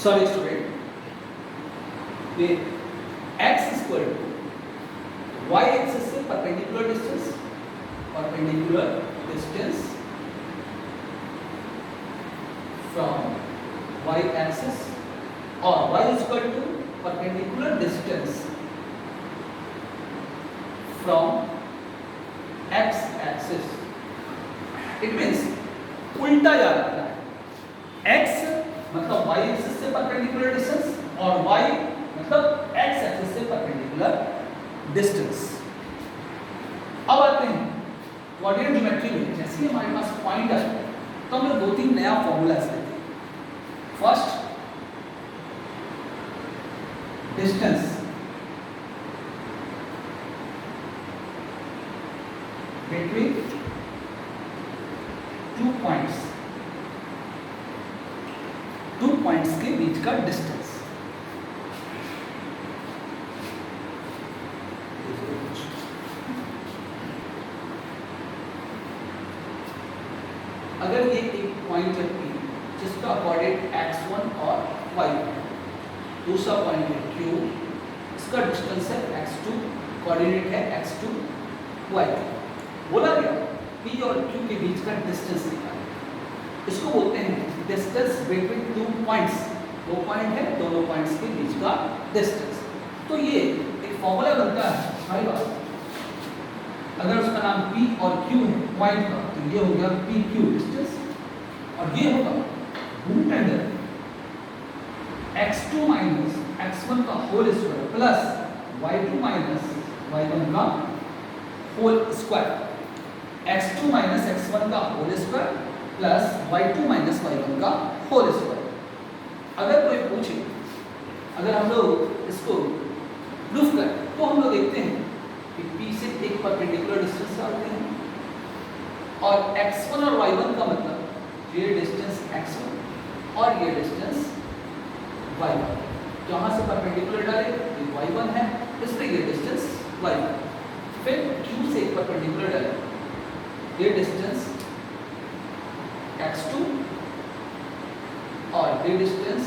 Sorry student, ये x equal to y axis से perpendicular distance from y axis और y equal to perpendicular distance from x axis. It means उल्टा याद रखना है, x मतलब y एक्सिस से परपेंडिकुलर डिस्टेंस और y मतलब x एक्सिस से परपेंडिकुलर डिस्टेंस। अब आते हैं कोऑर्डिनेट ज्योमेट्री में, जैसे ही हमारे पास पॉइंट आए तो हम लोग दो तीन नया फॉर्मूला लेते हैं। First, distance between two points के बीच का डिस्टेंस। अगर ये एक पॉइंट है P जिसका कोऑर्डिनेट x1 और y1, दूसरा पॉइंट है Q, इसका डिस्टेंस है x2, कोऑर्डिनेट है x2 y2। बोला गया P और Q के बीच का डिस्टेंस निकालें, इसको बोलते हैं डिस्टेंस बिटवीन टू पॉइंट्स। दो पॉइंट है, दोनों पॉइंट्स के बीच का डिस्टेंस। तो ये एक फॉर्मूला बनता है हमारे पास, अगर उसका नाम P और Q है पॉइंट का, तो ये हो गया PQ डिस्टेंस, और ये होगा root under x2 minus x1 का whole square plus y2 minus y1 का whole square. x2 minus x1 का whole square plus y2 minus y1 का होल स्क्वायर। अगर कोई पूछे, अगर हम लोग इसको प्रूफ करें तो हम लोग देखते हैं कि P से एक परपेंडिकुलर डिस्टेंस आते हैं और x1 और y1 का मतलब ये डिस्टेंस x1 और ये डिस्टेंस y1, जहाँ से परपेंडिकुलर डाले ये y1 है, इसलिए ये डिस्टेंस y1। फिर Q से एक परपेंडिकुलर डाले, ये डिस्टेंस x2 और ये डिस्टेंस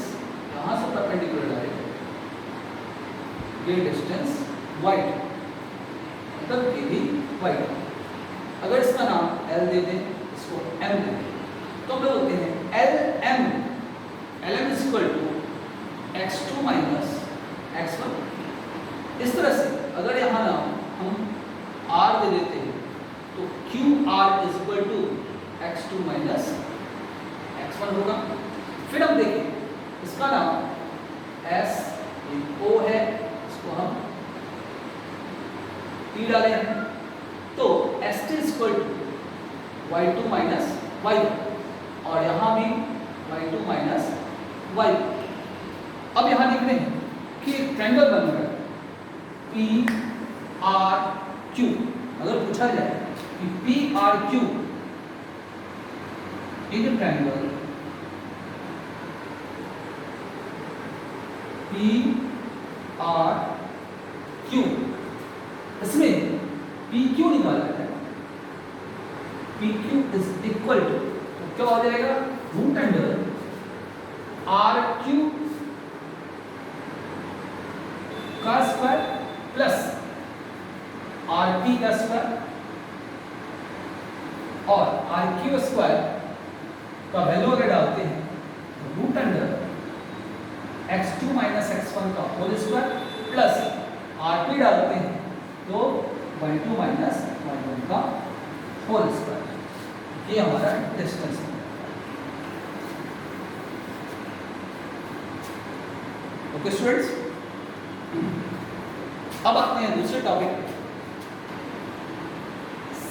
यहाँ से परपेंडिकुलर डाले, ये डिस्टेंस y2, मतलब ये भी y2। अगर इसका नाम L दे दें, इसको M दे दें, तो हम लोग बोलते हैं LM is equal to x2 minus x1। इस तरह से अगर यहाँ नाम हम R दे देते हैं तो QR is equal to x2 minus x1 होगा। फिर हम देखें इसका नाम S O है, इसको हम T डाले हैं, तो ST is equal to y2 minus y1 और यहाँ भी y2 माइनस y1। अब यहाँ लिख रहे हैं कि एक ट्रायंगल बन रहा है PRQ। अगर पूछा जाए कि PRQ एक ट्रायंगल PRQ, इसमें PQ निकाला है, PQ इज इक्वल टू, तो क्या हो जाएगा रूट अंडर RQ का स्क्वायर प्लस RP का स्क्वायर और RQ स्क्वायर का वैल्यू अगर डालते हैं तो root under x2 minus x1 का होल स्क्वायर प्लस RP डालते हैं तो y2 माइनस y1 का होल स्क्वायर। ये हमारा डिस्टेंस है। ओके स्टूडेंट्स, अब आते हैं दूसरे topic,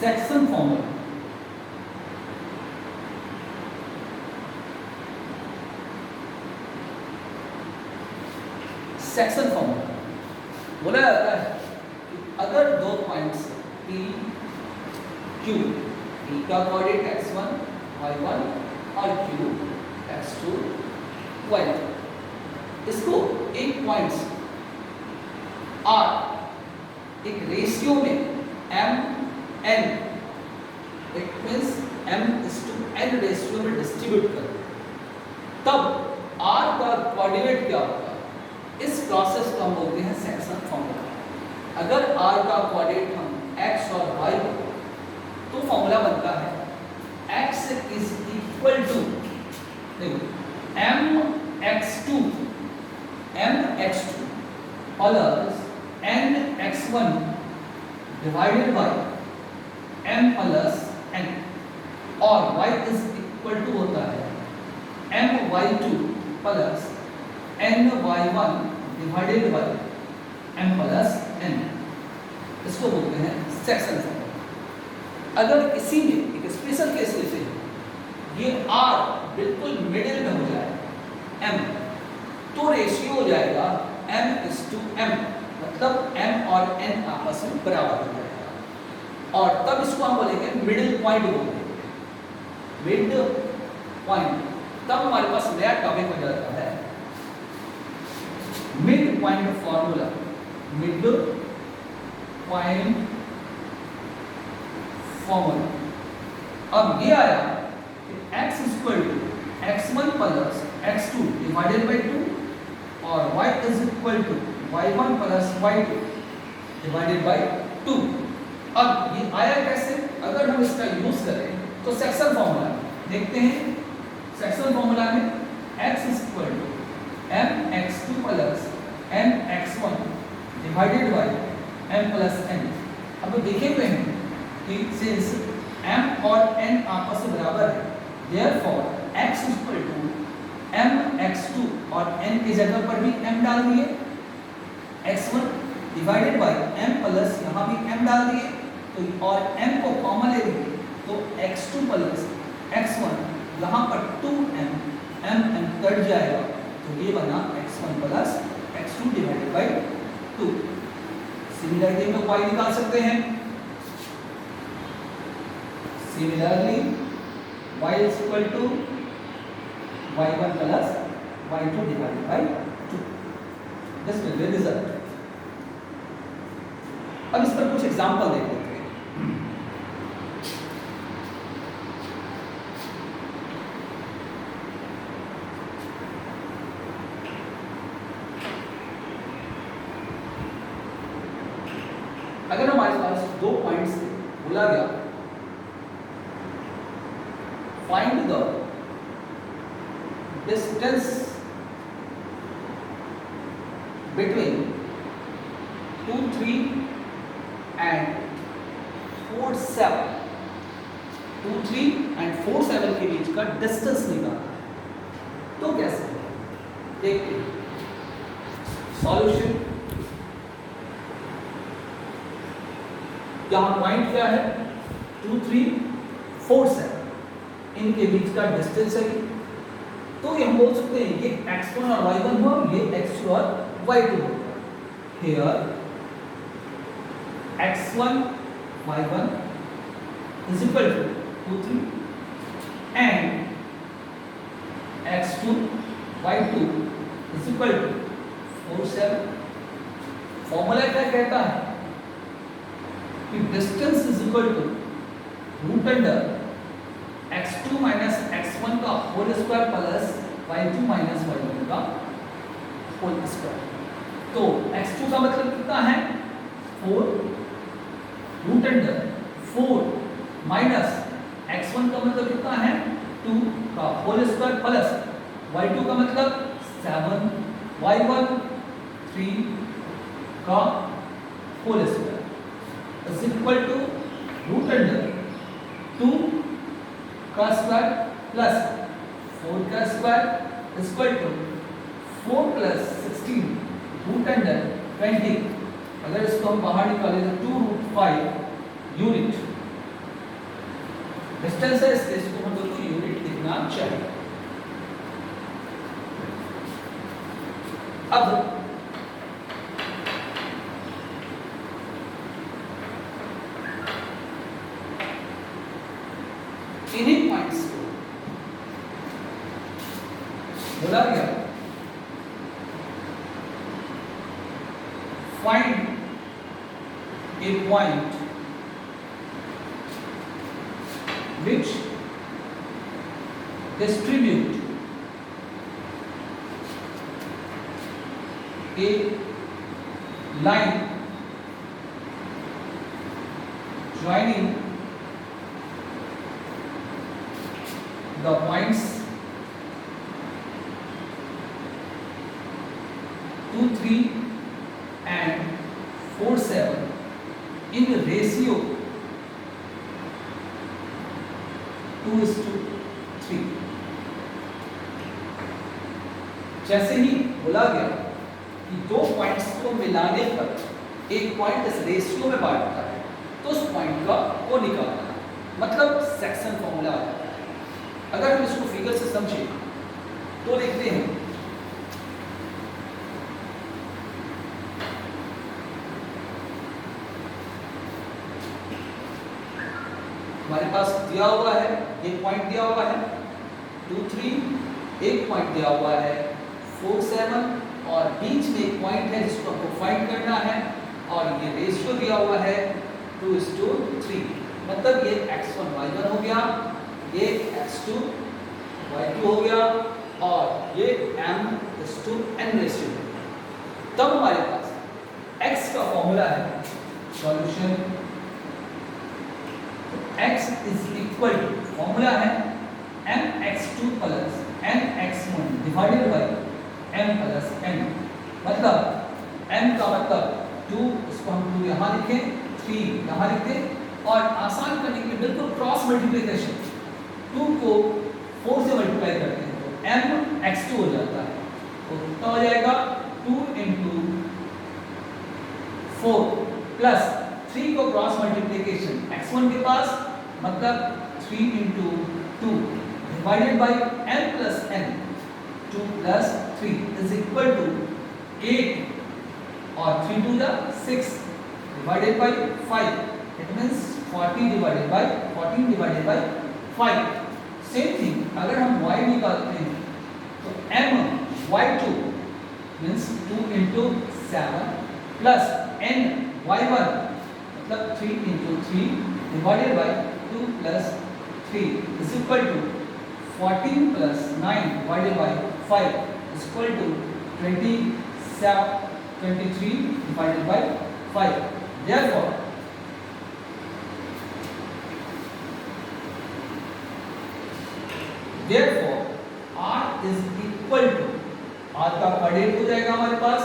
section formula. Section formula बोला जाता है कि अगर दो पॉइंट्स P Q, P का कोऑर्डिनेट x1 y1 और Q x2 y2, इसको एक पॉइंट्स R एक रेशियो में m/n, it means m/n ratio में डिस्ट्रीब्यूट कर, तब R का कोऑर्डिनेट प्रोसेस को हम बोलते हैं सेक्शन फॉर्मूला। अगर r का कोऑर्डिनेट हम x और y को, तो फॉर्मूला बनता है x इज इक्वल टू, देखो, mx2 plus nx1 divided by m plus n, और y इज इक्वल टू होता है my2 plus ny1 divided by m plus n। इसको बोलते हैं सेक्शन फॉर्मूला। अगर इसी में एक स्पेशल केस लेते हैं, ये r बिल्कुल मिडिल में हो जाए m, तो रेशियो हो जाएगा m:m, मतलब m और n आपस में बराबर हो जाएगा, और तब इसको हम बोलेंगे मिडिल पॉइंट बोलते हैं, मिड पॉइंट। तब हमारे पास नया टॉपिक हो जाता है mid point formula. Mid point formula. अब ये आया कि x equal to x1 plus x2 divided by 2 और y is equal to y1 plus y2 divided by 2। अब ये आया कैसे? अगर हम इसका यूज करें तो सेक्शन फॉर्मूला देखते हैं। सेक्शन फॉर्मूला में x equal to mx2 plus mx1 divided by m plus n। अब देखे हुए हैं कि सिंस m और n आपस में बराबर है, therefore x equal to mx2 और n की जगह पर भी m डाल दिए, x1 divided by m plus यहाँ भी m डाल दिए, तो और m को कॉमन ले लिए तो x2 प्लस x1, यहाँ पर 2m, m कट जाएगा, तो ये बना x1 plus x2 divided by 2। Similarly हम y निकाल सकते हैं। Similarly y is equal to y1 plus y2 divided by 2। This will be result. अब इस पर कुछ एग्जांपल देख लेते हैं। अगर हमारे पास दो पॉइंट्स बोला गया find the distance between 2, 3 and 4, 7, 2, 3 and 4, 7 के बीच का डिस्टेंस निकालना है, तो कैसे? देखते हैं सॉल्यूशन। यहाँ पॉइंट क्या है? 2, 3, 4, 7, इनके बीच का डिस्टेंस है, तो ये हम बोल सकते हैं ये x1 और y1 हुआ, ये x2 और y2 होगा। Here x1 y1 is equal to 2, 3 and x2 y2 is equal to 4, 7। Formula क्या कहता है कि distance is equal to root under x2 minus x1 का whole square plus y2 minus y1 का होल स्क्वायर। तो x2 का मतलब कितना है? 4 रूट अंडर 4 माइनस x1 का मतलब कितना है? 2 का होल स्क्वायर प्लस y2 का मतलब 7, y1 3 का whole square is equal to root under 2 का स्क्वायर प्लस 4 का square is equal to 4 plus 16 root under 20। अगर इसको हम बाहर निकालें तो 2√5 यूनिट डिस्टेंस है, इसलिए इसको हम लोग को यूनिट लिखना चाहिए। अब इन्हीं पॉइंट्स को बोला गया find a point which distribute a line joining the points 2, 3 and 4, 7 in ratio 2:3। जैसे ही बोला गया कि दो पॉइंट्स को मिलाने पर एक पॉइंट इस रेशियो में बांटता है तो उस पॉइंट का वो निकालना है, मतलब सेक्शन फॉर्मूला आ जाता है। अगर हम इसको फिगर से समझें तो देखते हैं हमारे पास दिया हुआ है, एक पॉइंट दिया हुआ है 2, 3, एक पॉइंट दिया हुआ है 4, 7 और बीच में एक पॉइंट है जिसको आपको फाइंड करना है और ये रेशियो दिया हुआ है 2:3। मतलब ये x1 y1 हो गया, ये x2 y2 हो गया और ये m:n रेशियो हो गया। तब हमारे पास x का फॉर्मूला है solution x is equal to, formula है mx2 plus mx1 divided by m plus n। मतलब m का मतलब 2, इसको हम 2 यहाँ लिखें, 3 यहाँ लिखें और आसान करने के लिए बिल्कुल क्रॉस मल्टीप्लिकेशन 2 को 4 से मल्टीप्लाई करते हैं तो mx2 हो जाता है। तो कितना हो जाएगा 2 × 4 प्लस 3 को क्रॉस मल्टीप्लिकेशन x1 के पास मतलब 3 × 2 divided by m plus n, 2 plus 3 is equal to 8 और 3 2 6 divided by 5, it means 14 divided by 5। Same thing अगर हम y निकालते हैं तो m y2 means 2 × 7 plus n y1 मतलब 3 × 3 divided by 2 plus 3 is equal to 14 plus 9 divided by 5 is equal to 23 divided by 5। Therefore r is equal to, r का coordinate हो जाएगा हमारे पास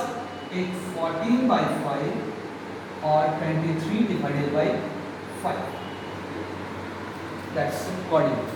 एक 14/5 और 23 डिवाइडेड बाय 5, दैट्स कोऑर्डिनेट।